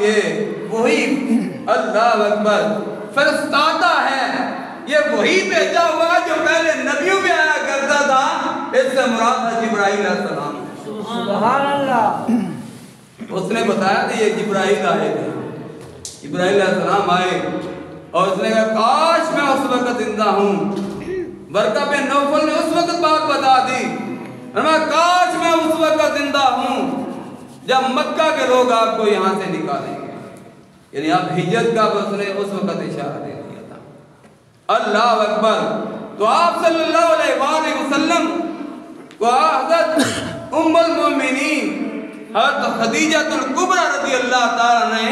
ये वही अल्लाह अकबर फरिश्ता है, ये वही भेजा हुआ जो पहले नबियों में आया करता था। इससे मुराद है जिब्राइल अलैहिस्सलाम। सुभान अल्लाह। उसने बताया था ये जिब्राइल आए थे, जिब्राइल अलैहिस्सलाम आए और उसने कहा काश मैं उस वक्त जिंदा हूँ। बरका बिन नौफल ने उस वक्त बात बता दी, काश मैं उस वक्त जिंदा हूँ जब मक्का के लोग आपको यहाँ से निकालेंगे, यानी आप हिजरत का उसने उस वक्त इशारा दे दिया था। अल्लाह अकबर। तो आप सल्लल्लाहु अलैहि वसल्लम को हज़रत उम्मुल मोमिनीन हज़रत खदीजतुल कुबरा रज़ियल्लाहु ताला ने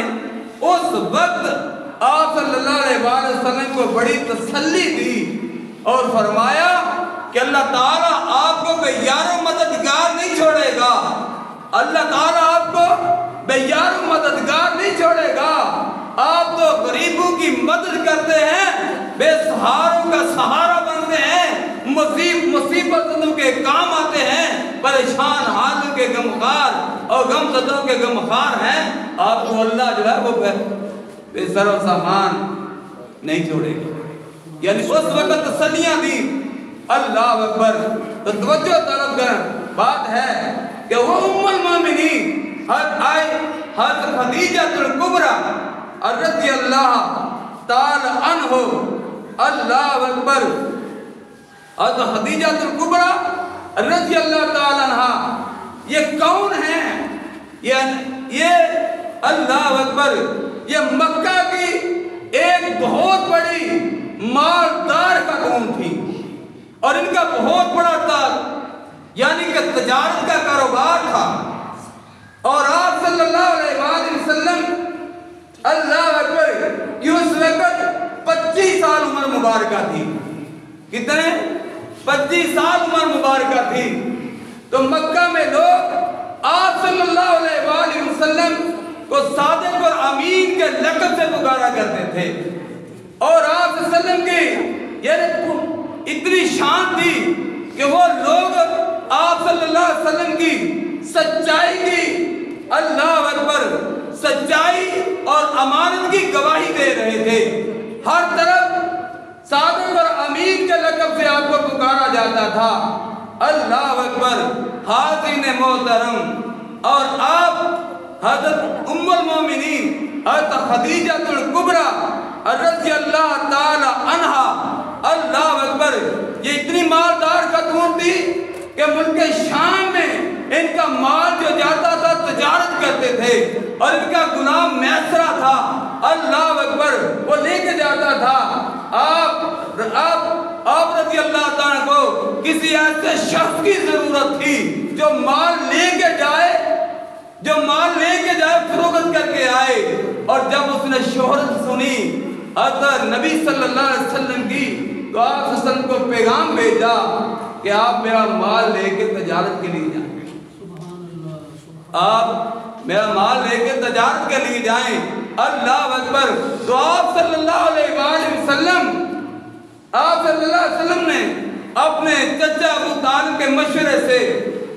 उस वक्त आप सल्लल्लाहु अलैहि वसल्लम को बड़ी तसल्ली दी और फरमाया कि अल्लाह ताला आपको बेयारो मददगार नहीं छोड़ेगा, अल्लाह ताला आपको बेयारो मददगार नहीं छोड़ेगा। आप तो गरीबों की मदद करते हैं, बेसहारों का सहारा बनते हैं, मुसीबतों के काम आते हैं, परेशान हालों के गमखार और गमज़दों के गमखार हैं। आपको अल्लाह जो है वो बेसरो सामान नहीं छोड़ेगा, यानी उस वक्त तसल्लियां दी। अल्लाह अकबर। तो तवज्जो तलब कर बात है कि वो उम्मुल मोमिनीन हज़रत खदीजतुल कुबरा रज़ियल्लाहु ताला अन्हा, अल्लाह अकबर, हज़रत खदीजतुल कुबरा रज़ियल्लाहु ताला अन्हा ये कौन है? ये अल्लाह अकबर, ये मक्का की एक बहुत बड़ी मालदार खातून थी और इनका बहुत बड़ा था, यानी कि तजारत का कारोबार था। और आप सल्लल्लाहु अलैहि वसल्लम अल्लाह अकबर की उस वक्त 25 साल उम्र मुबारक थी। कितने? 25 साल उम्र मुबारक थी। तो मक्का में लोग आप सल्लल्लाहु अलैहि वसल्लम को सादिक और अमीन के लक़ब से पुकारा करते थे और आप सल्लल्लाहु अलैहि वसल्लम की ये इतनी शान थी कि वो लोग आप सल्लल्लाहु अलैहि वसल्लम की सच्चाई की, अल्लाह अकबर, सच्चाई और अमानत की गवाही दे रहे थे। हर तरफ सादिक और अमीन के लक़ब से आपको पुकारा जाता था। अल्लाह अकबर। हाज़िन मोहतरम, और आप हज़रत उम्मुल मोमिनीन हज़रत खदीजतुल कुबरा रज़ियल्लाहु ताला अन्हा, अल्लाह अकबर, ये इतनी मालदार खातून थी कि मुल्क शाम में इनका माल जो जाता था तजारत करते थे और इनका गुलाम मैसरा था, अल्लाह अकबर, वो लेके जाता था। आप रज़ियल्लाहु ताला को किसी ऐसे शख्स की जरूरत थी जो माल लेके जाए, फरोख्त करके आए। और जब उसने शोहरत सुनी हज़रत नबी सल्लल्लाहु अलैहि वसल्लम की, तो आप वसल्लम को पैगाम भेजा कि आप मेरा माल लेके तजारत के लिए जाएं, आप मेरा माल लेके तजारत के लिए जाएं। अल्लाह अकबर। तो आप सल्लल्लाहु अलैहि वसल्लम ने अपने चचा अबू तालिब के मशवरे से,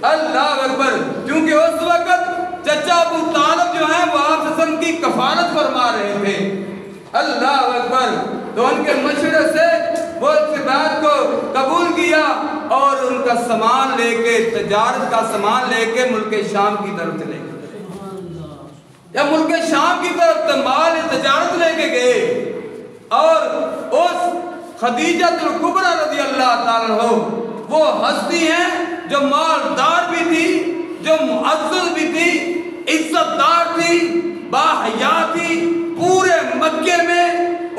अल्लाह अकबर, क्योंकि उस वक्त चचा अबू तालिब जो है वो आप वसल्लम की कफालत फरमा रहे थे, अल्लाह अकबर, तो उनके मशवरे से वो इस बात को कबूल किया और उनका सामान लेके, तजारत का सामान लेके मुल्क शाम की तरफ चले गए। जब मुल्क शाम की तरफ माल तजारत लेके गए और उस खदीजतुल कुबरा रज़ियल्लाहु ताला अन्हा, वो हस्ती हैं जो मालदार भी थी, जो मुअज़्ज़ज़ भी थी, इज्जतदार थी, बाहया थी। पूरे मक्के में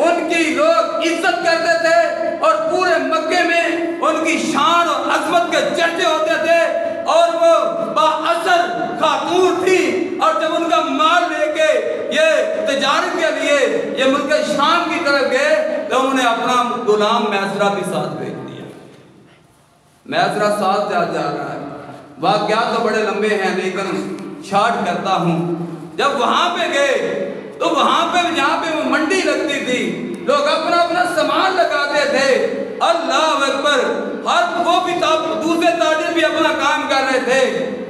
उनकी लोग इज्जत करते थे और पूरे मक्के में उनकी शान और अज़मत के चर्चे होते थे और वो बाअसर खातून थी। और जब उनका माल लेके ये तजारत के लिए ये मुल्क शाम की तरफ गए तो उन्होंने अपना गुलाम मैसरा भी साथ भेज दिया। मैसरा साथ जा रहा है। वाक़यात तो बड़े लंबे हैं लेकिन शॉर्ट करता हूँ। जब वहाँ पे गए तो वहाँ पे जहाँ पे वो मंडी लगती थी, लोग अपना अपना सामान लगाते थे। अल्लाह अकबर। हर वो भी दूसरे ताजिर भी अपना काम कर रहे थे,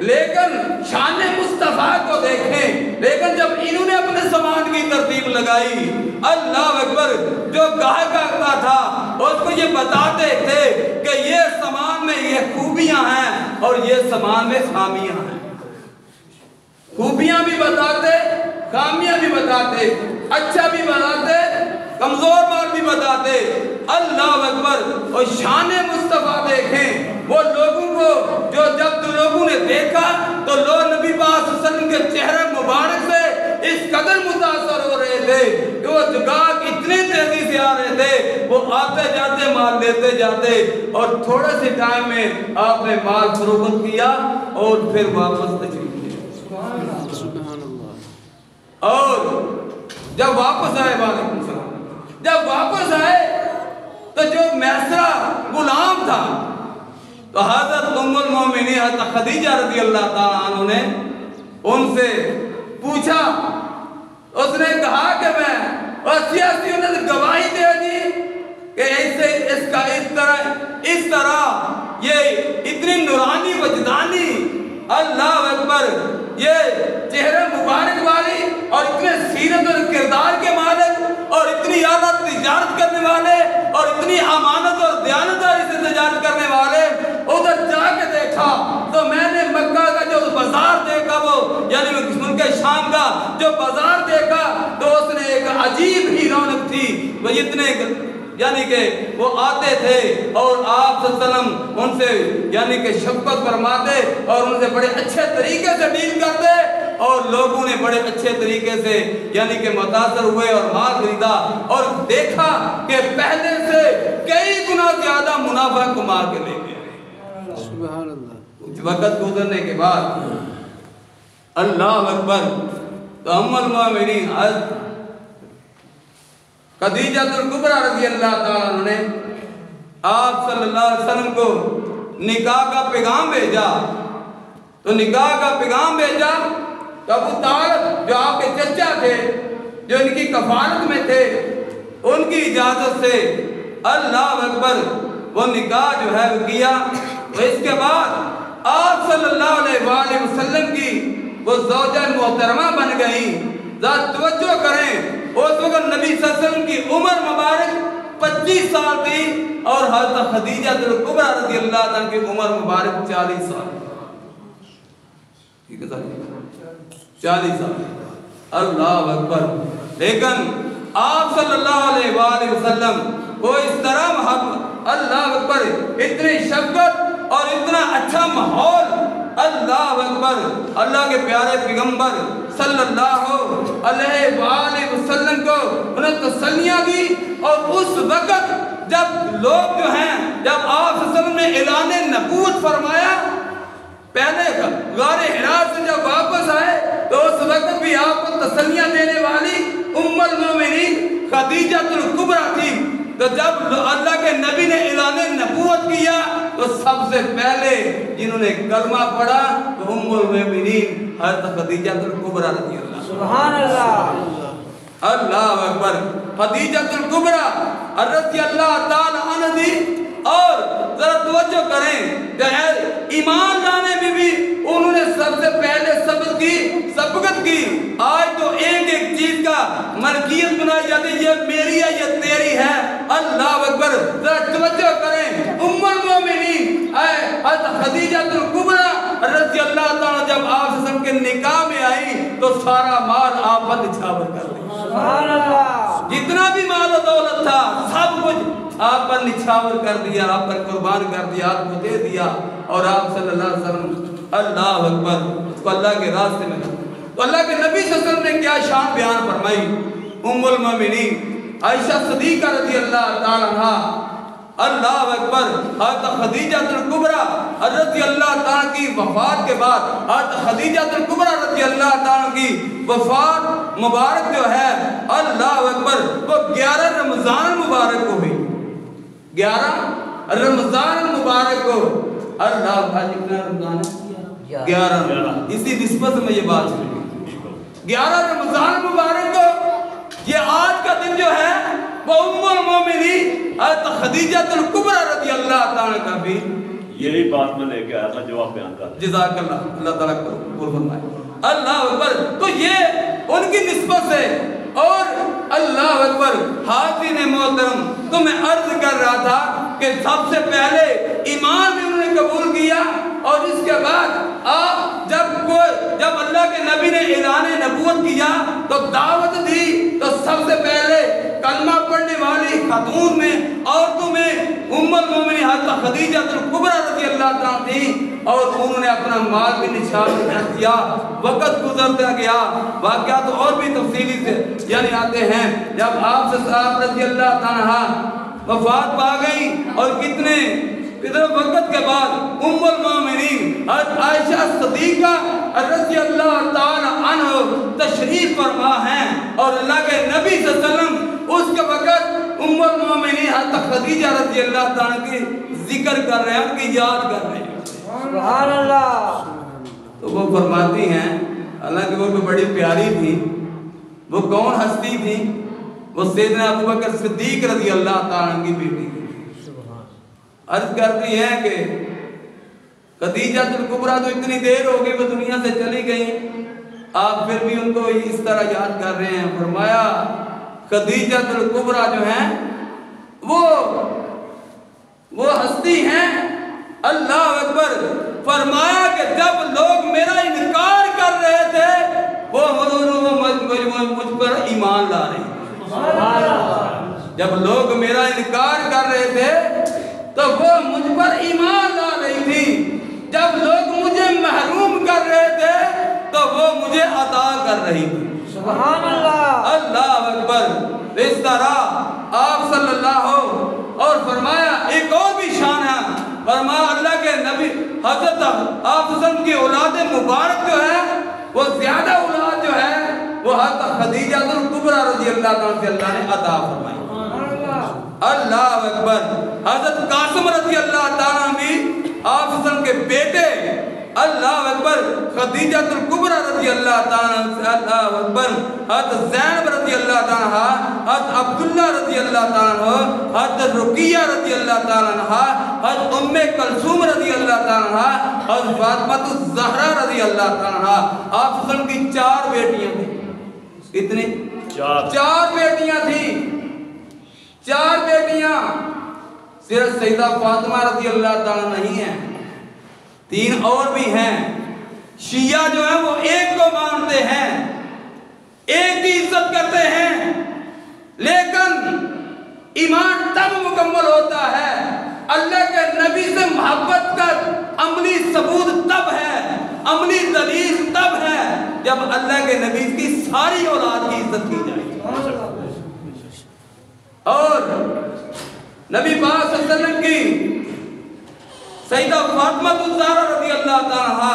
लेकिन शान मुस्तफा को देखें। लेकिन जब इन्होंने अपने लगाई। अल्लाह अकबर। जो गाय का था उसको ये बताते थे कि ये सामान में ये खूबियां हैं और ये सामान में खामियां हैं। खूबियां भी बताते, खामियां भी बताते, अच्छा भी बताते, कमजोर बात भी बताते। अल्लाह अकबर। और शान मुस्तफा देखें वो लोगों को जो जब लोगों ने देखा तो लोग नबी पाक सल्लल्लाहु अलैहि वसल्लम के चेहरे मुबारक से इस कदर मुतासर हो रहे थे कि वो जुगाग इतने तेजी से आ रहे थे, वो आते जाते माल लेते जाते और थोड़े से टाइम में आपने माल फरोख्त किया और फिर वापस तशरीफ और जब वापस आए, वालेकुम सलाम, जब वापस आए तो जो मैसरा गुलाम था तो हज़रत उम्मुल मोमिनीन हज़रत खदीजा रज़ी अल्लाह ताला अन्हा ने उनसे पूछा। उसने कहा कि मैं उन्होंने गवाही दे दी कि ऐसे इसका इस तरह ये इतनी नूरानी वजदानी अल्लाह अकबर ये चेहरे मुबारक वाली और इतने सीरत और किरदार के मालिक और इतनी आला तिजारत करने वाले और इतनी अमानत और दयानतदारी से तिजारत करने वाले उधर जाके देखा तो मैंने मक्का का जो बाजार देखा, वो यानी उनके शाम का जो बाजार देखा तो उसने एक अजीब ही रौनक थी। वो इतने यानी कि वो आते थे और आप सल्लल्लाहु उनसे यानी कि शफ़क़त फरमाते और उनसे बड़े अच्छे तरीके से डील करते और लोगों ने बड़े अच्छे तरीके से यानी कि मुतासर हुए और माल खरीदा और देखा कि पहले से कई गुना ज्यादा मुनाफा कमा के ले गए। सुभान अल्लाह। कुछ वक्त गुजरने के बाद अल्लाह अकबर तो उम्मुल मोमिनीन खदीजतुल कुबरा रज़ी अल्लाह ताला ने आप सल्लल्लाहु अलैहि वसल्लम को निकाह का पैगाम भेजा। तो निकाह का पैगाम भेजा तो अबू तालिब जो आपके चचा थे, जो इनकी कफालत में थे, उनकी इजाजत से अल्लाह अकबर वो निकाह जो है वो किया। तो इसके बाद आप सल्लल्लाहु अलैहि वसल्लम की वो ज़ौजा मोहतरमा बन गई। ज़रा तवज्जो करें, उस वक्त नबी सल्लल्लाहु अलैहि वसल्लम की उम्र मुबारक 25 साल थी और हज़रत खदीजतुल कुबरा रज़ी अल्लाह ताला की उम्र मुबारक 40 साल। ठीक है साहब, 40 साल। अल्लाह अकबर। लेकिन आप सल्लल्लाहु अलैहि वसल्लम को इस तरह मोहब्बत, अल्लाह अकबर, इतनी शफ़क़त और इतना अच्छा माहौल, अल्लाह अकबर, अल्लाह के प्यारे पैगंबर सल्लल्लाहु अलैहि वसल्लम को उन्हें तसल्लियाँ दी। और उस वक़्त जब लोग जो हैं, जब आप सल्लल्लाहु अलैहि वसल्लम ने ऐलान नबूवत फरमाया, पहले गारे हिरा से जब वापस आए तो उस वक़्त भी आपको तसल्लियाँ देने वाली उम्मुल मोमिनीन खदीजतुल कुबरा थी। तो जब अल्लाह के नबी ने ऐलान नबूवत किया तो सबसे पहले जिन्होंने कलमा पढ़ा तो उम्मुल मोमिनीन हज़रत खदीजतुल कुबरा रज़ी अल्लाह। सुभान अल्लाह। अल्लाह अकबर। खदीजतुल कुबरा रज़ी अल्लाह ताला अन्हा थी। और जरा तवज्जो करें, ईमान लाने में भी उन्होंने सबसे पहले सबकत की। आज तो एक एक चीज का मलकियत बनाई जाती है, ये मेरी है, ये तेरी है। अल्लाह अकबर। जरा तवज्जो करें, उम्मुल मोमिनीन हज़रत खदीजतुल कुबरा रज़ी अल्लाह ताला जब आप के निकाह में आई तो सारा माल आप पर निछावर कर दिया। सुभान अल्लाह। जितना भी माल और दौलत था सब कुछ आप पर निछावर कर दिया, आप पर कुर्बान कर दिया, आपको दे दिया। और आप सल्लल्लाहु अलैहि वसल्लम, अल्लाह अकबर, उसको अल्लाह के रास्ते में। तो अल्लाह के नबी सल्लल्लाहु अलैहि वसल्लम ने क्या शान बयान फरमाई। उम्मुल मोमिनीन आयशा सिद्दीक़ा रज़ी अल्लाह ताला अन्हा, अल्लाह अकबर, हज़रत खदीजतुल कुबरा रज़ी अल्लाह ताला की वफ़ात के बाद, हज़रत खदीजतुल कुबरा रज़ी अल्लाह ताला की वफ़ात मुबारक जो है, अल्लाह अकबर, वो 11 रमज़ान मुबारक को हुई। 11 रमज़ान मुबारक को। अल्लाह कितना रमज़ान है? 11। इसी निस्बत में ये बात चली। 11 रमज़ान मुबारक को, ये आज का दिन जो है वो उम्मुल मोमिनीन हज़रत खदीजतुल कुबरा रज़ी अल्लाह ताला का भी यही बात में लेके आया था, जवाब बयान कर। जज़ाकल्लाह, अल्लाह ताला कबूल फरमाए। अल्लाह अकबर। तो ये उनकी निस्बत से और अकबर। हाज़िर मोहतरम, तो मैं अर्ज कर रहा था कि सबसे पहले ईमान भी उन्होंने कबूल किया और इसके बाद आप जब अल्लाह के नबी ने ऐलान नबूवत किया तो दावत दी, तो सबसे पहले कलमा पढ़ने वाली खातून में औरतों में उम्मुल मोमिनीन हज़रत खदीजा कुबरा रज़ी अल्लाह तआला थी और उन्होंने अपना माल भी निशान किया। वक़्त गुजरता गया, वाक़या तो और भी तफसीली से यानी आते हैं। जब आपसे साहब रज़ी अल्लाह तआला वफात पा गई और कितने वक़्त के बाद उम्मुल मोमिनीन आयशा सिद्दीक़ा रज़ी अल्लाह तआला अन्हा तशरीफ फरमा हैं और अल्लाह के नबी सल्लल्लाहु अलैहि वसल्लम उसके वक़्त उम्मुल मोमिनीन हज़रत खदीजा रज़ी अल्लाह तआला की जिक्र कर रहे हैं, उनकी याद कर रहे हैं। सुभान अल्लाह। तो वो फरमाती हैं, हालांकि वो भी बड़ी प्यारी थी। वो कौन हस्ती थी? वो सैयदना अबू बकर सिद्दीक रज़ी अल्लाह तआला की बेटी थी। अर्ज करती है कि खदीजातुल कुबरा तो इतनी देर हो गई, वो दुनिया से चली गई, आप फिर भी उनको इस तरह याद कर रहे हैं। फरमाया खदीजातुल कुबरा जो है वो हस्ती हैं, अल्लाह अकबर। फरमाया कि जब लोग मेरा इनकार कर रहे थे वो मुझ पर ईमान ला रहे थे। जब लोग मेरा इनकार कर रहे थे तो वो मुझ पर ईमान ला रही थी। जब लोग मुझे महरूम कर रहे थे तो वो मुझे अता कर रही थी। सुभान अल्लाह। अल्लाह अकबर। इस तरह आप सल्लल्लाहु और फरमाया एक और भी शान है। फरमाया अल्लाह के नबी हजरत आप की औलाद मुबारक जो है वो ज्यादा औलाद जो है वो हजरत खदीजा कुबरा रज़ी अल्लाह तआला से अल्लाह ने अता फरमाई। अल्लाह अकबर। हजरत कासिम रज़ी अल्लाह तआला भी आप के बेटे, अल्लाह अकबर, खदीजा कुबरा रज़ी अल्लाह तआला, अल्लाह अकबर, हज़रत ज़ैनब रज़ी अल्लाह तआला, हज़रत अब्दुल्ला रज़ी अल्लाह तआला, हज़रत रुकिया रज़ी अल्लाह तआला, हज़रत उम्मे कुलसूम रज़ी अल्लाह तआला, हज़रत फातिमा ज़हरा रज़ी अल्लाह तआला। आप की 4 बेटियां थी। कितनी? 4 बेटियां थी। 4 बेटियां। सिर्फ सैयदा फातिमा रज़ी अल्लाह तआला नहीं है, 3 और भी हैं। शिया जो है वो एक को मानते हैं, एक की इज्जत करते हैं, लेकिन ईमान तब मुकम्मल होता है, अल्लाह के नबी से मोहब्बत का अमली सबूत तब है, अमली दलील तब है जब अल्लाह के नबी की सारी औलाद की इज्जत की जाए। और नबी पाक सल्लल्लाहु अलैहि वसल्लम की सैयदा फातिमा ज़हरा रज़ी अल्लाह तआला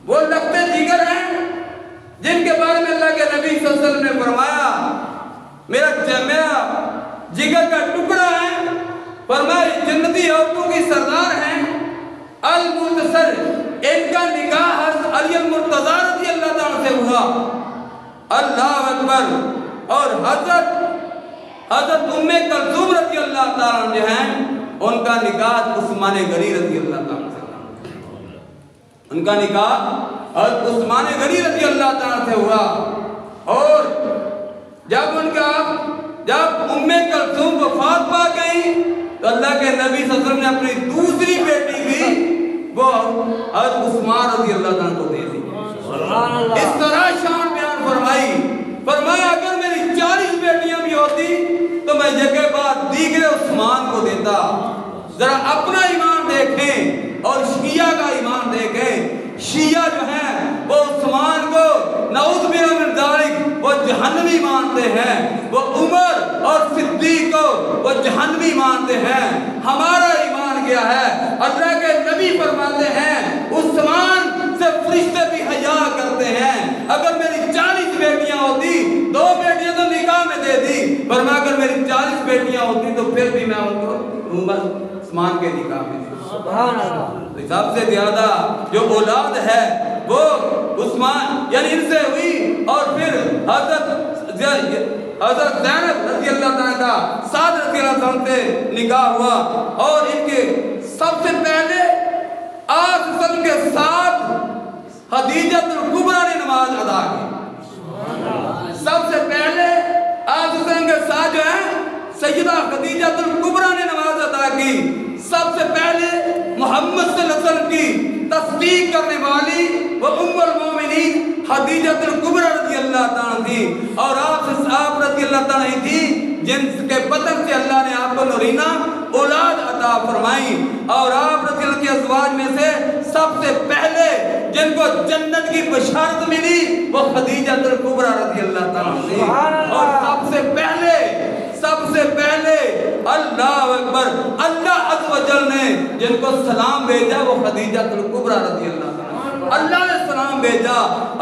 वो लगते जिगर हैं जिनके बारे में अल्लाह के नबी सल्लल्लाहु अलैहि वसल्लम ने फरमाया मेरा जिगर का टुकड़ा है। फरमाया जन्नती औरतों की सरदार हैं। अल मुंतसर, इनका निकाह हज़रत अली अल मुर्तज़ा रज़ी अल्लाह तआला से हुआ। अल्लाह अकबर। और हज़रत उम्मे कुलसूम रज़ी अल्लाह तआला जो हैं उनका निकाह उस्मान गनी रज़ी अल्लाह तआला से, उनका निकाह हज़रत उस्मान गनी रज़ी अल्लाह तआला से हुआ। और जब उम्मे कुलसूम वफात पा गई तो अल्लाह के नबी सल्लल्लाहु अलैहि वसल्लम ने अपनी दूसरी बेटी भी वो हज़रत उस्मान रज़ी अल्लाह तआला को दे दी। इस तरह शान बयान फरमाई। फरमाया अगर मेरी 40 बेटियां भी होती तो मैं जगह बाद दीगरे उस्मान को देता। जरा अपना ईमान देखें और शिया का ईमान देखें। शिया जो है वो उस्मान को नऊज़ बिल्लाह मिन ज़ालिक वो जहन्नमी मानते हैं, वो उमर और सिद्दीक को वो जहन्नमी मानते हैं। हमारा ईमान क्या है? अल्लाह के नबी फरमाते हैं उस्मान से फरिश्ते भी हया करते हैं। अगर मेरी 40 बेटियां होती, 2 बेटियां तो निकाह में दे दी, पर मैं अगर मेरी 40 बेटियां होती तो फिर भी मैं उनको उस्मान के निकाह में दे। तो सबसे ज्यादा जो औलाद है वो उस्मान यानी इनसे हुई। और फिर हज़रत ज़ैनब रज़ी अल्लाह तआला का साद रज़ी अल्लाह तआला से निकाह हुआ। और इनके सबसे पहले आप के साथ खदीजा कुबरा ने नमाज अदा की। सबसे पहले आप खदीजतुल कुबरा ने नमाज अदा की। सबसे पहले मोहम्मद सल्लल्लाहु अलैहि वसल्लम की तस्दीक करने वाली वो उम्मुल मोमिनीन खदीजतुल कुबरा रज़ियल्लाहु ताला थी, और आप रज़ियल्लाहु ताला ही थी जिनके बदन से अल्लाह ने आपको नूरीना औलाद अता फरमाई। और आप रज़ियल्लाहु के अज़वाज में से सबसे पहले जिनको जन्नत की बशारत मिली वो खदीजतुल कुबरा रज़ियल्लाहु ताला थी। और सबसे पहले अल्लाह अकबर, अल्लाह अज़्ज़ व जल ने जिनको सलाम भेजा वो खदीजतुल कुबरा रज़ियल्लाहु ताला, अल्लाह ने सलाम भेजा।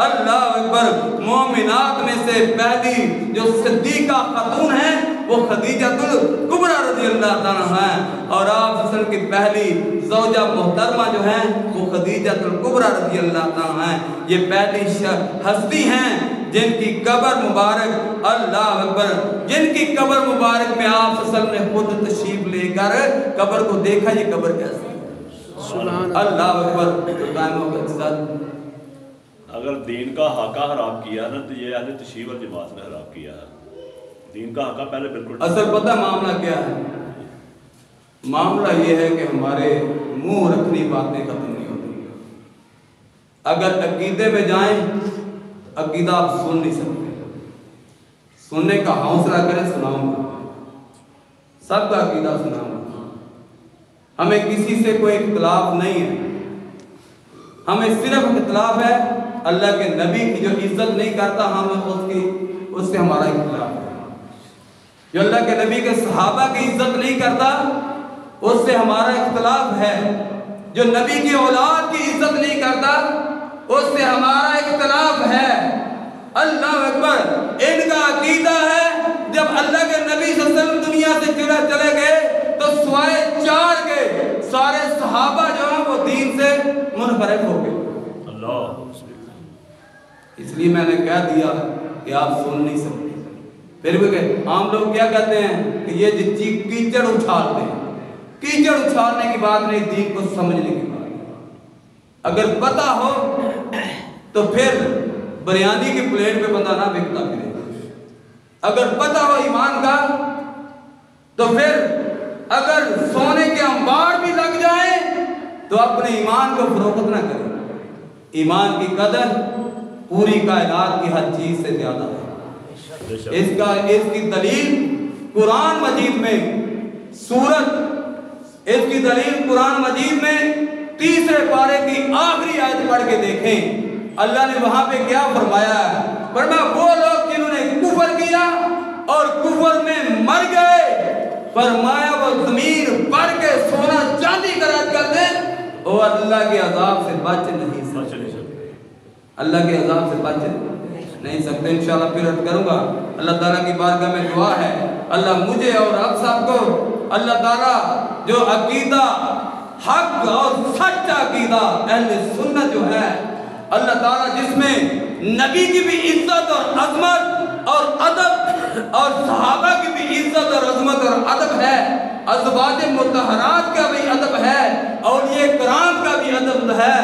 अल्लाह अकबर, मोमिनात में से पहली जो सिद्दीका खातून है वो खदीजतुल कुबरा रज़ियल्लाहु ताला है। और आप सल्लल्लाहु की पहली ज़ौजा मोहतरमा जो है वो खदीजतुल कुबरा रज़ियल्लाहु ताला है। ये पहली हस्ती हैं जिनकी कब्र मुबारक, अल्लाह अकबर, जिनकी कब्र मुबारक में आप सल्लल्लाहु ने खुद तशरीफ लेकर कब्र को देखा। ये कब्र कैसी है, अल्लाह अकबर। अगर दीन का हक़ हराम किया ना तो ये अहले तशरीफ वल जमात ने हराम किया है। दीन का हक़ पहले बिल्कुल असल पता मामला क्या है? मामला ये है कि हमारे मुंह रखनी बातें खत्म नहीं होती। अगर अकीदे में जाएं, अकीदा आप सुन नहीं सकते। सुनने का हौसला करें, सुनाऊंगा, सबका अकीदा सुनाऊंगा। हमें किसी से कोई इख्तिलाफ नहीं है, हमें सिर्फ इख्तिलाफ है अल्लाह के नबी की जो इज्जत नहीं करता, हम उससे हमारा इख्तिलाफ है। जो अल्लाह के नबी के सहाबा की इज्जत नहीं करता उससे हमारा इख्तिलाफ है। जो नबी की औलाद की इज्जत नहीं करता उससे हमारा इख्तिलाफ है। अल्लाह अकबर, इनका अकीदा है जब अल्लाह के नबी सल्लल्लाहु अलैहि वसल्लम दुनिया से चले गए तो सवाए 4 के सारे सहाबा जो हैं वो दीन से मुनफरिद हो गए। इसलिए मैंने कह दिया कि आप सुन नहीं सकते। फिर भी आम लोग क्या कहते हैं कि ये कीचड़ उछालते हैं। कीचड़ उछालने की बात नहीं, दीन को समझने की बात है। अगर पता हो तो फिर बिरयानी की प्लेट पे बंदा ना बिकता फिरे। अगर पता हो ईमान का तो फिर अगर सोने के अंबार भी लग जाए तो अपने ईमान को फरोख्त ना करें। ईमान की कदर पूरी कायनात की हर चीज से ज्यादा है। इसकी दलील कुरान मजीद में इसकी दलील कुरान मजीद में 3रे पारे की आखिरी आयत पढ़ के देखें। अल्लाह ने वहां पे क्या फरमाया है? फरमाया वो लोग जिन्होंने कुफर किया और कुफर में मर गए, फरमाया वो जमीन भर के सोना चांदी खराज कर दे और अल्लाह के अजाब से बच नहीं सकते। अल्लाह के अजाब से बच नहीं सकते। इंशाल्लाह फिर अर्ज करूंगा। अल्लाह ताला की बारगाह में दुआ है, अल्लाह मुझे और आप सबको अल्लाह ताला जो अकीदा हक और सच्चा अकीदा अहले सुन्नत जो है, अल्लाह ताला जिसमें नबी की भी इज्जत और अजमत और अदब और सहाबा की भी इज्जत और अजमत और अदब है, अज़वाज मुतहरात का भी अदब है, औलिया किराम का भी अदब है।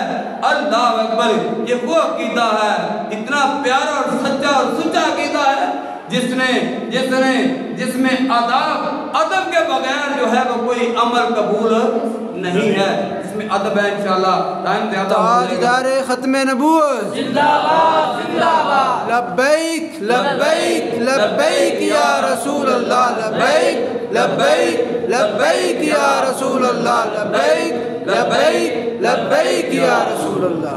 अल्लाह अकबर, ये वो अकीदा है, इतना प्यारा और सच्चा और सच्चा अकीदा है जिसमें अदब के बगैर जो है वो कोई अमल कबूल नहीं है। इसमें अदब है। इंशाल्लाह टाइम ज़्यादा ताजदारे खत्मे नबूवत जिंदाबाद जिंदाबाद। लब्बैक लब्बैक लब्बैक या रसूल अल्लाह, लब्बैक लब्बैक लब्बैक या रसूल अल्लाह, लब्बैक लब्बैक लब्बैक या रसूल अल्लाह।